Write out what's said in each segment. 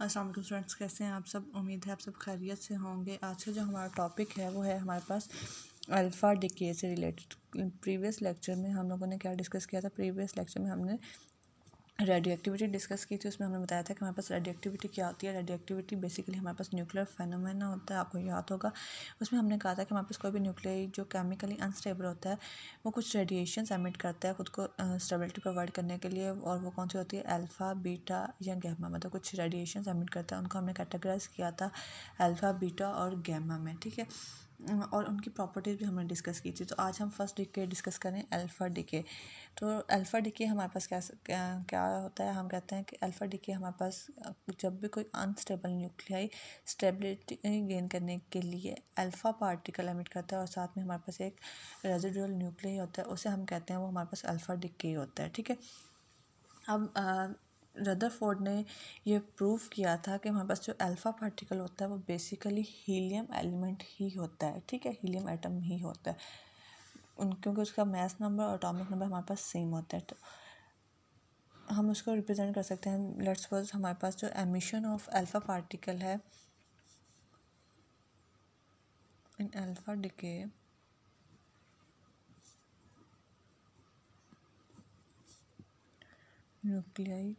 अस्सलाम वालेकुम स्टूडेंट्स, कैसे हैं आप सब। उम्मीद है आप सब खैरियत से होंगे। आज का जो हमारा टॉपिक है वो है हमारे पास अल्फ़ा डिके से रिलेटेड। प्रीवियस लेक्चर में हम लोगों ने क्या डिस्कस किया था। प्रीवियस लेक्चर में हमने रेडियो एक्टिविटी डिस्कस की थी। उसमें हमने बताया था कि हमारे पास रेडियो एक्टिविटी क्या होती है। रेडियो एक्टिविटी बेसिकली हमारे पास न्यूक्लियर फेनोमेना होता है, आपको याद होगा। उसमें हमने कहा था कि हमारे पास कोई भी न्यूक्लियर जो केमिकली अनस्टेबल होता है वो कुछ रेडिएशंस एमिट करता है खुद को स्टेबिलिटी प्रोवाइड करने के लिए, और वो कौन सी होती है, अल्फ़ा, बीटा या गैमा। मतलब कुछ रेडिएशंस एमिट करता है, उनको हमने कैटेगराइज किया था अल्फ़ा, बीटा और गैमा में, ठीक है। और उनकी प्रॉपर्टीज़ भी हमने डिस्कस की थी। तो आज हम फर्स्ट डिके डिस्कस करें, अल्फ़ा डिके। तो अल्फ़ा डिके हमारे पास क्या क्या क्या होता है। हम कहते हैं कि अल्फ़ा डिके हमारे पास जब भी कोई अनस्टेबल न्यूक्लियाई स्टेबिलिटी गेन करने के लिए अल्फ़ा पार्टिकल एमिट करता है और साथ में हमारे पास एक रेजिडुअल न्यूक्लियाई होता है, उसे हम कहते हैं वो हमारे पास अल्फ़ा डिके होता है, ठीक है। अब रदरफोर्ड ने ये प्रूव किया था कि हमारे पास जो अल्फ़ा पार्टिकल होता है वो बेसिकली हीलियम एलिमेंट ही होता है, ठीक है, हीलियम एटम ही होता है क्योंकि उसका मास नंबर और एटॉमिक नंबर हमारे पास सेम होता है। तो हम उसको रिप्रेजेंट कर सकते हैं। लेट्स सपोज हमारे पास जो एमिशन ऑफ अल्फ़ा पार्टिकल है in alpha decay, nuclei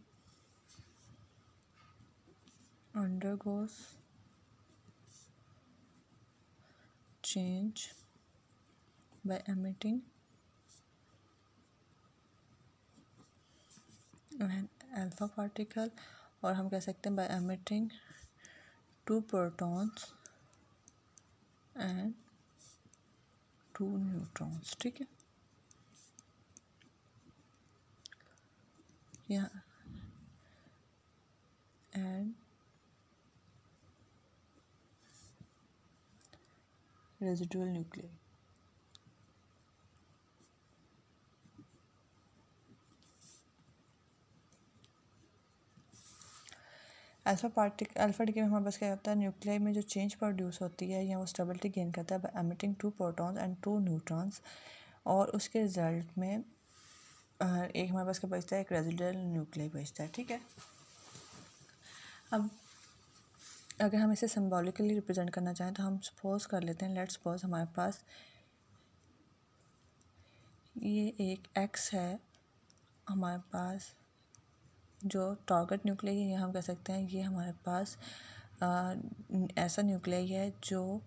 undergoes change by emitting an alpha particle, और हम कह सकते हैं by emitting 2 protons and 2 neutrons, ठीक है। यहाँ and residual nuclei। Alpha decay में हमारे पास क्या होता है, न्यूक्लियाई में जो चेंज प्रोड्यूस होती है या वो स्टेबिलिटी गेन करता है by emitting 2 protons and 2 neutrons, और उसके रिजल्ट में एक हमारे पास क्या बचता है, एक रेजिडुअल न्यूक्लियाई बचता है, ठीक है। अब अगर हम इसे सिंबॉलिकली रिप्रेजेंट करना चाहें तो हम सपोज कर लेते हैं, लेट्स सपोज हमारे पास ये एक एक्स है, हमारे पास जो टारगेट न्यूक्लियाई है, हम कह सकते हैं ये हमारे पास ऐसा न्यूक्लियाई है जो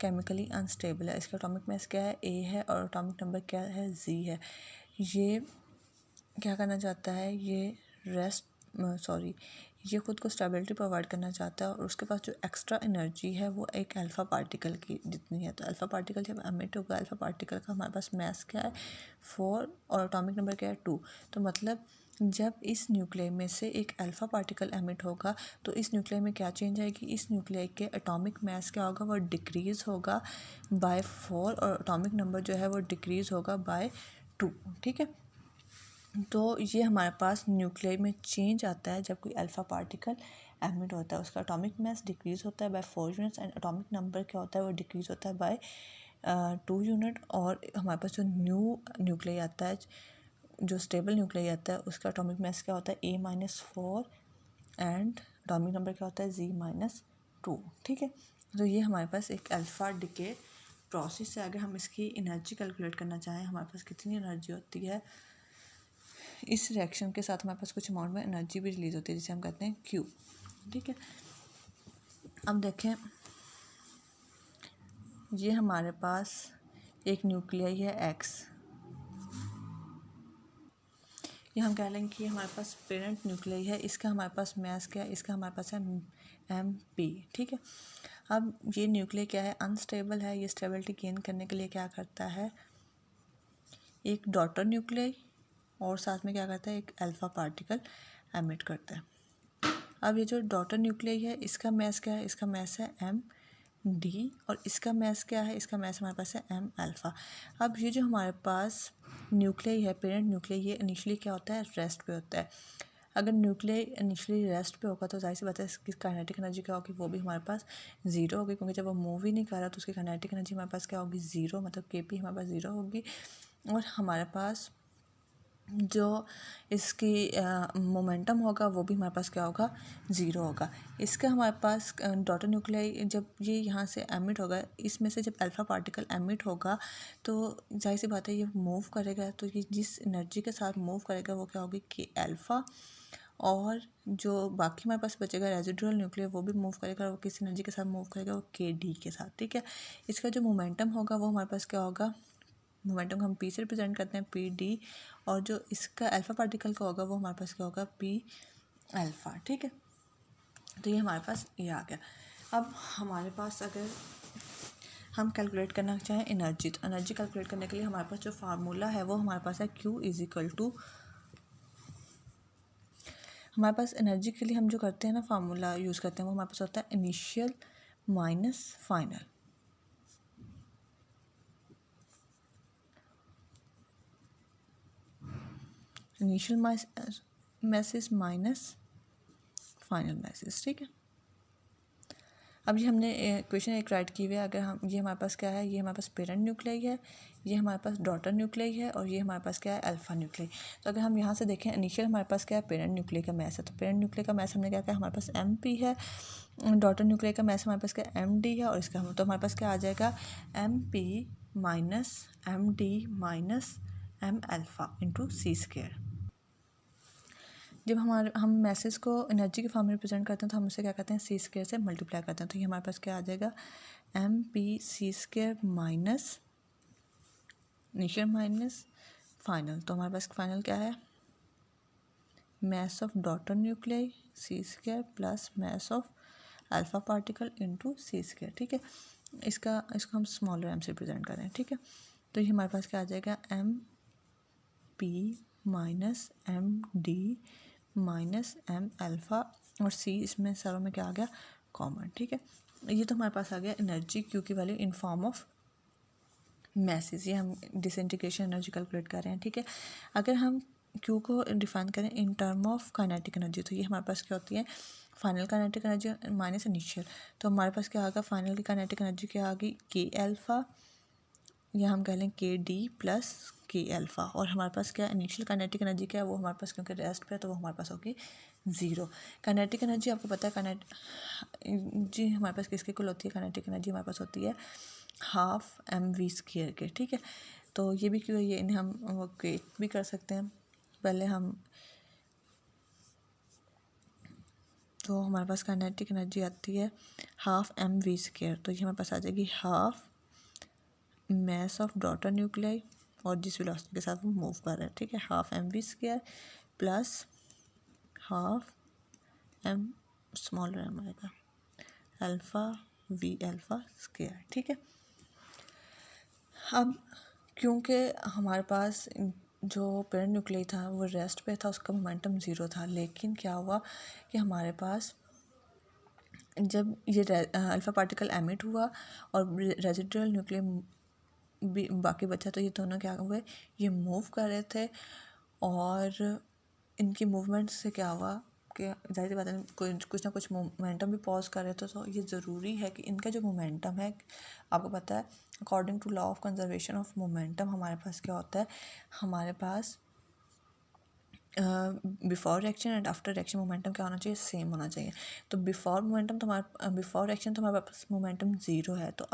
केमिकली अनस्टेबल है। इसका एटॉमिक मास क्या है, ए है, और एटॉमिक नंबर क्या है, जी है। ये क्या करना चाहता है, ये खुद को स्टेबिलिटी प्रोवाइड करना चाहता है, और उसके पास जो एक्स्ट्रा एनर्जी है वो एक अल्फ़ा पार्टिकल की जितनी है। तो अल्फ़ा पार्टिकल जब एमिट होगा, अल्फ़ा पार्टिकल का हमारे पास मास क्या है, 4, और एटॉमिक नंबर क्या है, 2। तो मतलब जब इस न्यूक्लियाई में से एक अल्फ़ा पार्टिकल एमिट होगा तो इस न्यूक्लियाई में क्या चेंज आएगी, इस न्यूक्लियाई के एटॉमिक मास क्या होगा, वो डिक्रीज़ होगा बाय 4, और एटॉमिक नंबर जो है वो डिक्रीज़ होगा बाय 2, ठीक है। तो ये हमारे पास न्यूक्लियाई में चेंज आता है जब कोई अल्फ़ा पार्टिकल एमिट होता है, उसका एटॉमिक मास डिक्रीज़ होता है by 4 units, and atomic number क्या होता है, वो डिक्रीज़ होता है बाय 2 यूनिट। और हमारे पास जो न्यूक्लियाई आता है, जो स्टेबल न्यूक्लियाई आता है, उसका एटॉमिक मास क्या होता है, A-4, एंड एटॉमिक नंबर क्या होता है, Z-2, ठीक है। तो ये हमारे पास एक अल्फ़ा डिके प्रोसेस है। अगर हम इसकी एनर्जी कैलकुलेट करना चाहें, हमारे पास कितनी एनर्जी होती है, इस रिएक्शन के साथ हमारे पास कुछ अमाउंट में एनर्जी भी रिलीज़ होती है जिसे हम कहते हैं क्यू, ठीक है। अब देखें, ये हमारे पास एक न्यूक्लियाई है एक्स, ये हम कह लेंगे कि हमारे पास पेरेंट न्यूक्लियाई है, इसका हमारे पास मास क्या है, इसका हमारे पास है MP, ठीक है। अब ये न्यूक्लियाई क्या है, अनस्टेबल है। ये स्टेबिलिटी गेन करने के लिए क्या करता है, एक डॉटर न्यूक्लियाई और साथ में क्या करता है, एक अल्फ़ा पार्टिकल एमिट करता है। अब ये जो डॉटर न्यूक्लियाई है, इसका मास क्या है, इसका मास है MD, और इसका मास क्या है, इसका मास हमारे पास है M अल्फ़ा। अब ये जो हमारे पास न्यूक्लियाई है, पेरेंट न्यूक्लियाई, ये इनिशियली क्या होता है, रेस्ट पे होता है। अगर न्यूक्लियाई इनिशियली रेस्ट पे होगा तो जाहिर सी बात है इसकी काइनेटिक एनर्जी क्या होगी, वो भी हमारे पास ज़ीरो होगी, क्योंकि जब वो मूव ही नहीं कर रहा तो उसकी काइनेटिक एनर्जी हमारे पास क्या होगी, ज़ीरो, मतलब KP हमारे पास ज़ीरो होगी। और हमारे पास जो इसकी मोमेंटम होगा वो भी हमारे पास क्या होगा, ज़ीरो होगा। इसका हमारे पास डॉटर न्यूक्लियाई जब ये यहाँ से एमिट होगा, इसमें से जब अल्फ़ा पार्टिकल एमिट होगा तो जाहिर सी बात है ये मूव करेगा, तो ये जिस एनर्जी के साथ मूव करेगा वो क्या होगी, कि अल्फ़ा, और जो बाकी हमारे पास बचेगा रेजिडुअल न्यूक्लियर वो भी मूव करेगा, और वो किस एनर्जी के साथ मूव करेगा, वो के डी के साथ, ठीक है। इसका जो मोमेंटम होगा वो हमारे पास क्या होगा, मोमेंटम को हम पी से रिप्रेजेंट करते हैं, पी डी, और जो इसका अल्फ़ा पार्टिकल का होगा वो हमारे पास क्या होगा, पी अल्फ़ा, ठीक है। तो ये हमारे पास ये आ गया। अब हमारे पास अगर हम कैलकुलेट करना चाहें एनर्जी, तो एनर्जी कैलकुलेट करने के लिए हमारे पास जो फार्मूला है वो हमारे पास है Q इज़ इक्वल टू, हमारे पास एनर्जी के लिए हम जो करते हैं ना फार्मूला यूज़ करते हैं वो हमारे पास होता है initial minus final. Initial message minus final message, ठीक है। अब ये हमने क्वेश्चन एक राइट की हुई है। अगर हम ये हमारे पास क्या है, ये हमारे पास पेरेंट न्यूक्लियाई है, ये हमारे पास डॉटर न्यूक्लियाई है, और ये हमारे पास क्या है, अल्फा न्यूक्लियाई। तो अगर हम यहाँ से देखें इनिशियल हमारे पास क्या है, पेरेंट न्यूक्लियाई का मैस है, तो पेरेंट न्यूक्लियाई का मैस हमने क्या किया, हमारे पास एम पी है। डॉटर न्यूक्लियाई का मैस हमारे पास क्या एम डी है, और इसका हम तो हमारे पास क्या आ जाएगा, M P minus M D minus M alpha into C square. जब हम मैसेज को एनर्जी के फॉर्म में रिप्रेजेंट करते हैं तो हम उसे क्या कहते हैं, सी स्क्वायर से मल्टीप्लाई करते हैं। तो ये हमारे पास क्या आ जाएगा, M P C square minus initial minus final. तो हमारे पास फाइनल क्या है, mass of daughter nuclei C square plus mass of alpha particle into C square, ठीक है। इसको हम स्मॉलर एम से रिप्रेजेंट करें, ठीक है। तो ये हमारे पास क्या आ जाएगा, M P minus M D minus M alpha, और सी इसमें सारों में क्या आ गया, कॉमन, ठीक है। ये तो हमारे पास आ गया एनर्जी क्यू की value in form of message. ये हम डिसइंटीग्रेशन एनर्जी कैलकुलेट कर रहे हैं, ठीक है। अगर हम क्यू को डिफाइन करें in term of kinetic energy, तो ये हमारे पास क्या होती है, final kinetic energy minus initial. तो हमारे पास क्या आ गया, फाइनल की काइनेटिक एनर्जी क्या आ गई, के अल्फ़ा, या हम कह लें के डी प्लस के अल्फ़ा, और हमारे पास क्या इनिशियल काइनेटिक एनर्जी क्या है, वो हमारे पास क्योंकि रेस्ट पे है तो वो हमारे पास होगी ज़ीरो। काइनेटिक एनर्जी आपको पता है, जी हमारे पास किसके कुल होती है, काइनेटिक एनर्जी हमारे पास होती है हाफ एम वी स्क्वायर के, ठीक है। तो ये भी क्यों, ये इन्हें हम क्रिएट भी कर सकते हैं। पहले हम, तो हमारे पास काइनेटिक एनर्जी आती है हाफ एम वी स्क्वायर, तो ये हमारे पास आ जाएगी half mess of daughter nuclei और जिस वेलोसिटी के साथ वो मूव कर रहे हैं, ठीक है, half M V square plus half M smaller M आएगा अल्फ़ा वी अल्फ़ा स्क्वायर, ठीक है। अब क्योंकि हमारे पास जो पेरेंट न्यूक्लियाई था वो रेस्ट पे था, उसका मोमेंटम ज़ीरो था, लेकिन क्या हुआ कि हमारे पास जब ये अल्फ़ा पार्टिकल एमिट हुआ और रेजिडुअल न्यूक्लियर भी बाकी बचा, तो ये दोनों क्या हुए, ये मूव कर रहे थे, और इनकी मूवमेंट से क्या हुआ कि जाहिर सी बात है कोई कुछ ना कुछ मोमेंटम भी पॉज कर रहे थे। तो ये ज़रूरी है कि इनका जो मोमेंटम है, आपको पता है according to law of conservation of momentum हमारे पास क्या होता है, हमारे पास before reaction and after reaction momentum क्या होना चाहिए, सेम होना चाहिए। तो बिफोर रिएक्शन तो हमारे पास मोमेंटम ज़ीरो है, तो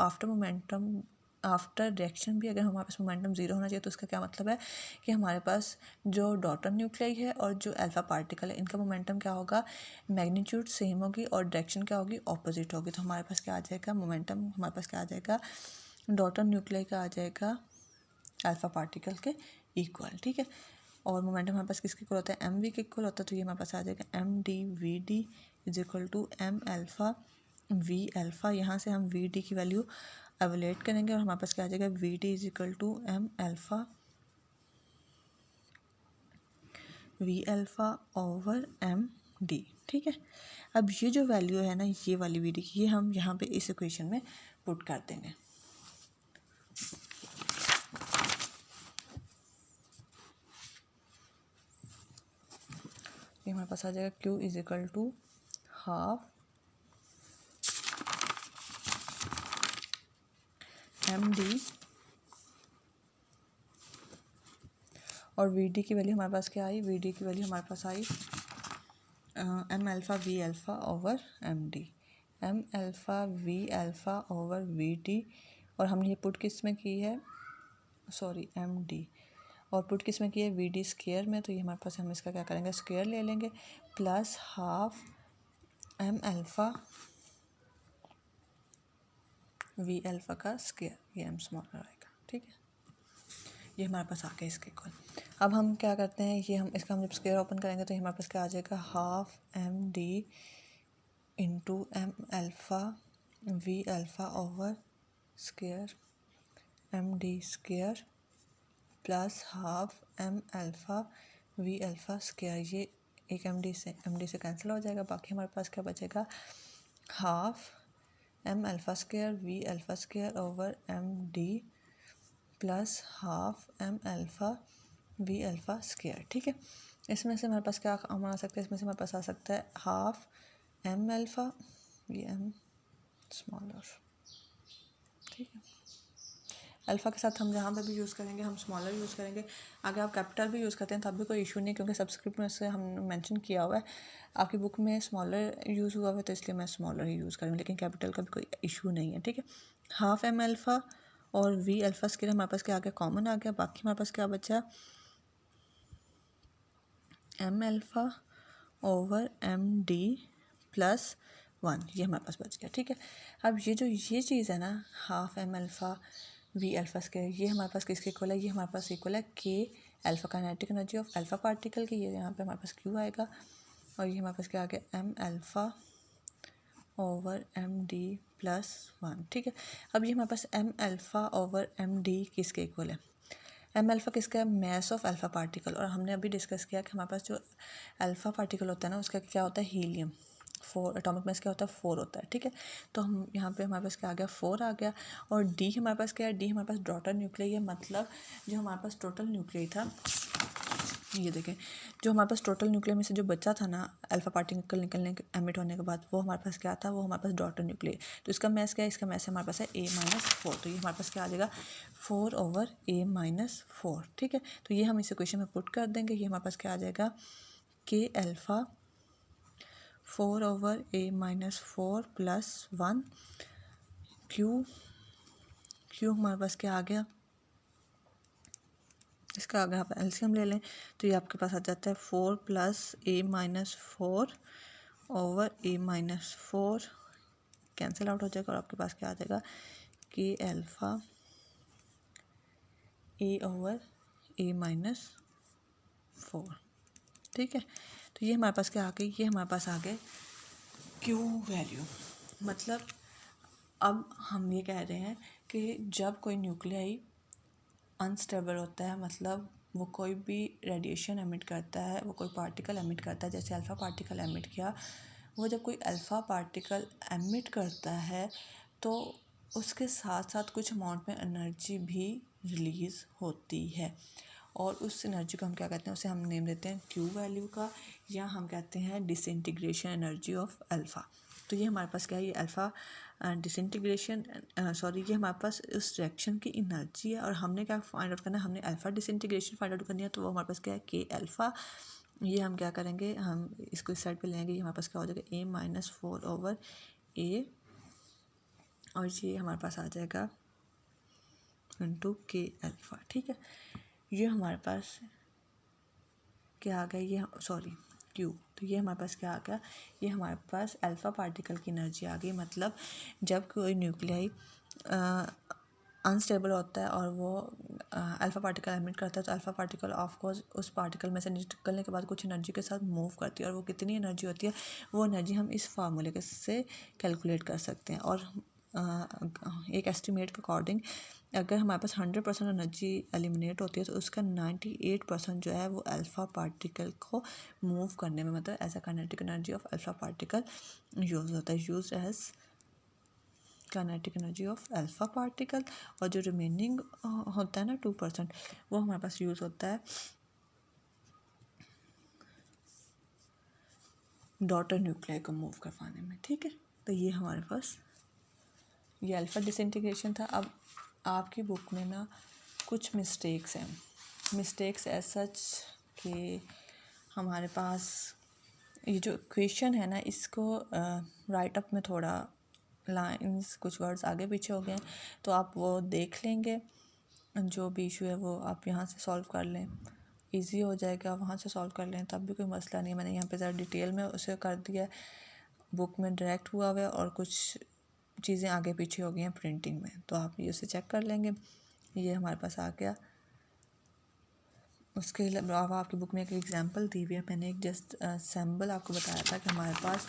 आफ्टर रिएक्शन भी अगर हमारे पास मोमेंटम ज़ीरो होना चाहिए, तो इसका क्या मतलब है कि हमारे पास जो डॉटर न्यूक्लियाई है और जो अल्फ़ा पार्टिकल है, इनका मोमेंटम क्या होगा, मैग्नीट्यूड सेम होगी और डायरेक्शन क्या होगी, ऑपोजिट होगी। तो हमारे पास क्या आ जाएगा, मोमेंटम हमारे पास क्या आ जाएगा, डॉटर न्यूक्लियाई का आ जाएगा अल्फ़ा पार्टिकल के इक्वल, ठीक है। और मोमेंटम हमारे पास किसके इक्वल होता है, एम वी के इक्वल होता है। तो ये हमारे पास आ जाएगा M D V D is equal to M alpha V alpha. यहाँ से हम वी डी की वैल्यू एवलेट करेंगे और हमारे पास क्या आ जाएगा, V D is equal to M alpha V alpha over M D, ठीक है। अब ये जो वैल्यू है ना, ये वाली वी डी की, ये हम यहाँ पे इस इक्वेशन में पुट कर देंगे। ये हमारे पास आ जाएगा Q is equal to half M D और वी डी की वैल्यू हमारे पास क्या आई, वी डी की वैल्यू हमारे पास आई M alpha V alpha over M D, M alpha V alpha over V D, और हमने ये पुट किस में की है, सॉरी एम डी, और पुट किस में की है, वी डी स्क्वायर में, तो ये हमारे पास हम इसका क्या करेंगे, स्क्वायर ले लेंगे, plus half M alpha V alpha का स्क्वायर, ये एम स्मॉलर आएगा, ठीक है। ये हमारे पास आ गया इसके इक्वल। अब हम क्या करते हैं, ये हम इसका हम जब स्क्वायर ओपन करेंगे तो ये हमारे पास क्या आ जाएगा, half M D into M alpha V alpha over square M D square plus half M alpha V alpha square, ये एक एम डी से कैंसिल हो जाएगा, बाकी हमारे पास क्या बचेगा, half M alpha square V alpha square over M D plus half M alpha V alpha square, ठीक है। इसमें से हमारे पास क्या आ सकता है, इसमें से हमारे पास आ सकता है हाफ एम अल्फ़ा, ये एम स्मॉलर, ठीक है। अल्फ़ा के साथ हम जहाँ पे भी यूज़ करेंगे हम स्मॉलर यूज़ करेंगे। अगर आप कैपिटल भी यूज़ करते हैं तब भी कोई इशू नहीं, क्योंकि सब्सक्रिप्ट में से हमने मेंशन किया हुआ है, आपकी बुक में स्मॉलर यूज़ हुआ हुआ है तो इसलिए मैं स्मॉलर ही यूज़ करूँगी, लेकिन कैपिटल का भी कोई इशू नहीं है, ठीक है। हाफ एम अल्फ़ा और वी अल्फ़ा स्क्वायर हमारे पास क्या आ गया, कॉमन आ गया, बाकी हमारे पास क्या बचा, M alpha over M D plus 1, ये हमारे पास बच गया, ठीक है। अब ये चीज़ है ना, half M alpha V alpha square, ये हमारे पास किसके इक्वल है, ये हमारे पास इक्वल है के alpha kinetic energy of alpha particle की, ये यहाँ पे हमारे पास क्यू आएगा, और ये हमारे पास क्या आ गया, M alpha over M D plus 1, ठीक है। अब ये हमारे पास M alpha over M D किसके इक्वल है, एम अल्फ़ा किसका है, मैस ऑफ अल्फ़ा पार्टिकल, और हमने अभी डिस्कस किया कि हमारे पास जो अल्फ़ा पार्टिकल होता है ना उसका क्या होता है, हीलियम, 4 एटॉमिक मास क्या होता है, 4 होता है, ठीक है। तो हम यहाँ पे हमारे पास क्या आ गया, 4 आ गया, और डी हमारे पास क्या है, डी हमारे पास डॉटर न्यूक्लियस है, मतलब जो हमारे पास टोटल न्यूक्लियस था, ये देखें, जो हमारे पास टोटल न्यूक्लियस में से जो बचा था ना अल्फ़ा पार्टिकल निकलने के एमिट होने के बाद, वो हमारे पास क्या था, वो हमारे पास डॉटर न्यूक्लियस, तो इसका मैस क्या है, इसका मैस हमारे पास है A-4, तो ये हमारे पास क्या आ जाएगा, 4 ओवर A-4, ठीक है। तो ये हम इस इक्वेशन में पुट कर देंगे, ये हमारे पास क्या आ जाएगा, के alpha 4 over A-4 plus 1 Q हमारे पास क्या आ गया, इसका अगर आप एलसीएम ले लें तो ये आपके पास आ जाता है 4 plus A-4 over A-4 cancel out हो जाएगा, और आपके पास क्या आ जाएगा, के अल्फ़ा A ओवर A-4, ठीक है। तो ये हमारे पास क्या आ गई, ये हमारे पास आ गए क्यू वैल्यू, मतलब अब हम ये कह रहे हैं कि जब कोई न्यूक्लियाई अनस्टेबल होता है, मतलब वो कोई भी रेडिएशन एमिट करता है, वो कोई पार्टिकल एमिट करता है, जैसे अल्फ़ा पार्टिकल एमिट किया, वो जब कोई अल्फ़ा पार्टिकल एमिट करता है तो उसके साथ साथ कुछ अमाउंट में एनर्जी भी रिलीज़ होती है, और उस एनर्जी को हम क्या कहते हैं, उसे हम नेम देते हैं क्यू वैल्यू का, या हम कहते हैं डिसइंटीग्रेशन एनर्जी ऑफ अल्फ़ा। तो ये हमारे पास क्या है, ये अल्फ़ा डिसइंटीग्रेशन ये हमारे पास उस रिएक्शन की एनर्जी है, और हमने क्या फाइंड आउट करना है, हमने अल्फ़ा डिसइंटीग्रेशन फाइंड आउट करनी है, तो वो हमारे पास क्या है, के अल्फ़ा, ये हम क्या करेंगे, हम इसको इस साइड पे लेंगे, ये हमारे पास क्या हो जाएगा, A-4 ओवर A, और ये हमारे पास आ जाएगा इंटू के अल्फ़ा, ठीक है। ये हमारे पास क्या आ गया, ये सॉरी क्यू, तो ये हमारे पास क्या आ गया, ये हमारे पास अल्फ़ा पार्टिकल की एनर्जी आ गई, मतलब जब कोई न्यूक्लियाई अनस्टेबल होता है और वो अल्फ़ा पार्टिकल एमिट करता है, तो अल्फ़ा पार्टिकल ऑफ कोर्स उस पार्टिकल में से निकलने के बाद कुछ एनर्जी के साथ मूव करती है, और वो कितनी एनर्जी होती है, वो एनर्जी हम इस फार्मूले से कैलकुलेट कर सकते हैं, और एक एस्टिमेट के अकॉर्डिंग अगर हमारे पास 100% एनर्जी एलिमिनेट होती है तो उसका 98% जो है वो अल्फ़ा पार्टिकल को मूव करने में, मतलब as a kinetic energy of alpha particle use होता है, use as kinetic energy of alpha particle, और जो रिमेनिंग होता है ना 2% वो हमारे पास यूज़ होता है डॉटर न्यूक्लियाई को मूव करवाने में, ठीक है। तो ये हमारे पास ये अल्फ़ा डिसइंटीग्रेशन था। अब आपकी बुक में ना कुछ मिस्टेक्स हैं, मिस्टेक्स एज सच कि हमारे पास ये जो क्वेश्चन है ना, इसको राइट अप में थोड़ा लाइंस कुछ वर्ड्स आगे पीछे हो गए, तो आप वो देख लेंगे, जो भी इशू है वो आप यहाँ से सॉल्व कर लें, इजी हो जाएगा, वहाँ से सॉल्व कर लें, तब भी कोई मसला नहीं। मैंने यहाँ पे ज़रा डिटेल में उसे कर दिया, बुक में डायरेक्ट हुआ हुआ है और कुछ चीज़ें आगे पीछे हो गई हैं प्रिंटिंग में, तो आप ये उसे चेक कर लेंगे। ये हमारे पास आ गया। उसके अलावा आपकी बुक में एक एग्जांपल दी हुई है, मैंने एक जस्ट सैम्पल आपको बताया था कि हमारे पास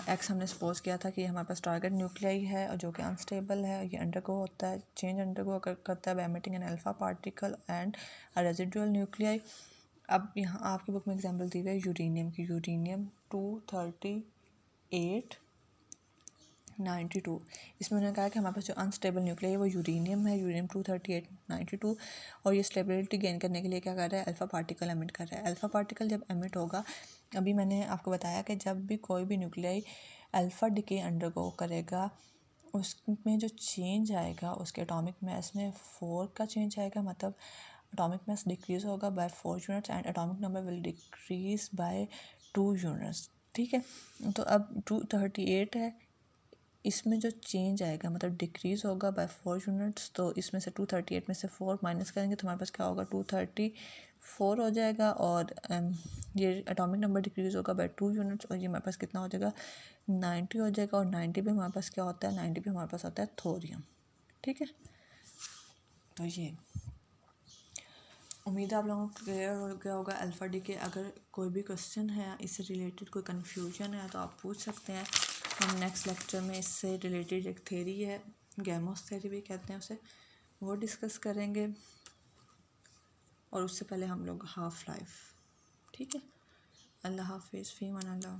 एक्स हमने सपोज किया था कि हमारे पास टारगेट न्यूक्लियाई है और जो कि अनस्टेबल है, ये अंडरगो होता है, चेंज अंडरगो करता है by emitting an alpha particle and a residual nuclei. अब यहाँ आपकी बुक में एग्जांपल दी हुई है यूरेनियम की, यूरेनियम 23892। इसमें उन्होंने कहा कि हमारे पास जो अनस्टेबल न्यूक्लियाई है वो यूरेनियम है, यूरेनियम 23892, और ये स्टेबिलिटी गेन करने के लिए क्या कर रहा है, अल्फ़ा पार्टिकल एमिट कर रहा है। अल्फ़ा पार्टिकल जब एमिट होगा, अभी मैंने आपको बताया कि जब भी कोई भी न्यूक्लियाई अल्फ़ा डिके अंडरगो करेगा, उसमें जो चेंज आएगा उसके एटॉमिक मास में 4 का चेंज आएगा, मतलब एटॉमिक मास डिक्रीज़ होगा by 4 units and atomic number will decrease by 2 units. ठीक है, तो अब 238 है, इसमें जो चेंज आएगा मतलब डिक्रीज़ होगा बाय 4 यूनिट्स, तो इसमें से 238 में से 4 माइनस करेंगे तो हमारे पास क्या होगा, 234 हो जाएगा, और ये एटॉमिक नंबर डिक्रीज़ होगा बाय 2 यूनिट्स, और ये हमारे पास कितना हो जाएगा, 90 हो जाएगा। और 90 पे हमारे पास क्या होता है, 90 पे हमारे पास होता है थोरियम। ठीक है, तो ये उम्मीद है आप लोगों को क्लियर हो गया होगा अल्फ़ा डी के। अगर कोई भी क्वेश्चन है, इससे रिलेटेड कोई कन्फ्यूजन है, तो आप पूछ सकते हैं। हम नेक्स्ट लेक्चर में इससे रिलेटेड एक थेरी है, गैमोस थेरी भी कहते हैं उसे, वो डिस्कस करेंगे, और उससे पहले हम लोग हाफ लाइफ। ठीक है, अल्लाह हाफिज़, फ़ी अमान अल्लाह।